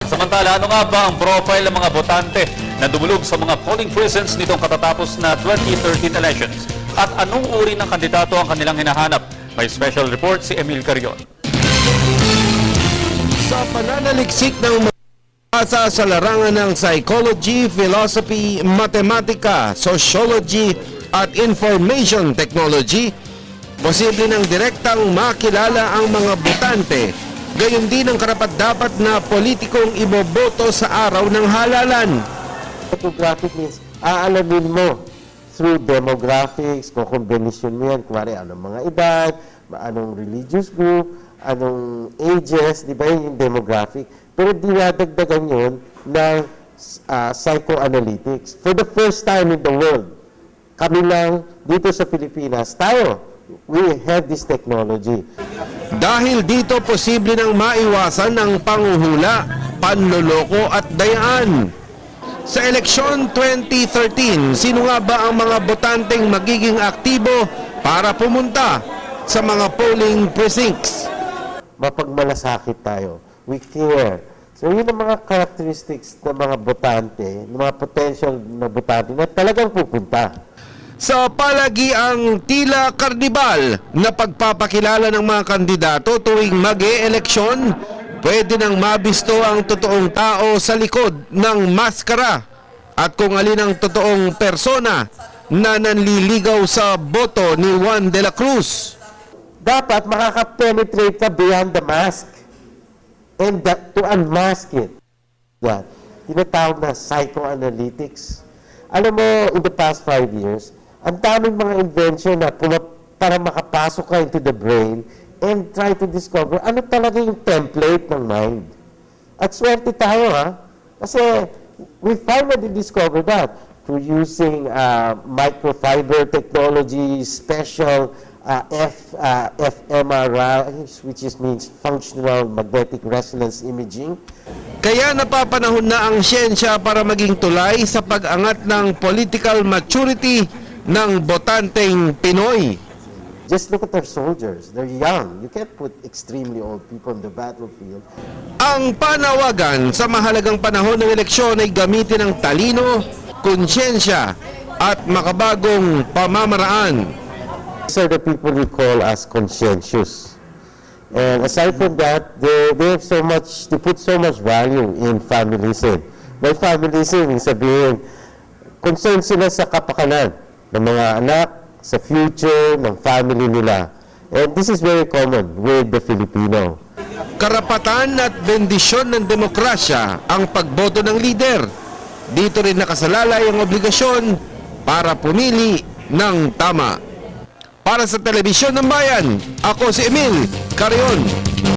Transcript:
Samantala, ano nga ba ang profile ng mga botante na dumulog sa mga polling precincts nitong katatapos na 2013 elections? At anong uri ng kandidato ang kanilang hinahanap? May special report si Emil Carion. Sa pananaliksik ng masa sa larangan ng psychology, philosophy, matematika, sociology at information technology, posible ng direktang makilala ang mga botante. Gayon din ang karapat-dapat na politikong iboboto sa araw ng halalan. Demographic means aalamin mo through demographics, kung kombinasyon mo yan, kumari anong mga edad, anong religious group, anong ages, di ba yung demographic? Pero dinadagdagan yun ng psychoanalytics. For the first time in the world, kami lang dito sa Pilipinas, we have this technology. Dahil dito posible nang maiwasan ang panguhula, panloloko at dayaan. Sa eleksyon 2013, sino nga ba ang mga botanteng magiging aktibo para pumunta sa mga polling precincts? Mapagmalasakit tayo. We care. So yun ang mga characteristics ng mga botante, ng mga potential na botante na talagang pupunta. Sa palagiang tila karnibal na pagpapakilala ng mga kandidato tuwing mag-e-eleksyon, pwede nang mabisto ang totoong tao sa likod ng maskara at kung alin ang totoong persona na nanliligaw sa boto ni Juan de la Cruz. Dapat makaka-penetrate ka beyond the mask and to unmask it. Yan. Tinatawag na psychoanalytics. Alam mo, in the past 5 years, ang daming mga invention na para makapasok ka into the brain and try to discover ano talaga yung template ng mind. At swerte tayo, ha? Kasi we finally discovered that through using microfiber technology, special fMRI, which means functional magnetic resonance imaging. Kaya napapanahon na ang siyensya para maging tulay sa pag-angat ng political maturity ng botanteng Pinoy. Just look at our soldiers. They're young. You can't put extremely old people on the battlefield. Ang panawagan sa mahalagang panahon ng eleksyon ay gamitin ang talino, konsyensya at makabagong pamamaraan. These are the people we call as conscientious. And aside from that, they have so much, they put so much value in familism. By familism, sabihin, concern sila sa kapakanan ng mga anak, sa future ng family nila. And this is very common with the Filipino. Karapatan at bendisyon ng demokrasya ang pagboto ng lider. Dito rin nakasalalay ang obligasyon para pumili ng tama. Para sa Telebisyon ng Bayan, ako si Emil Carion.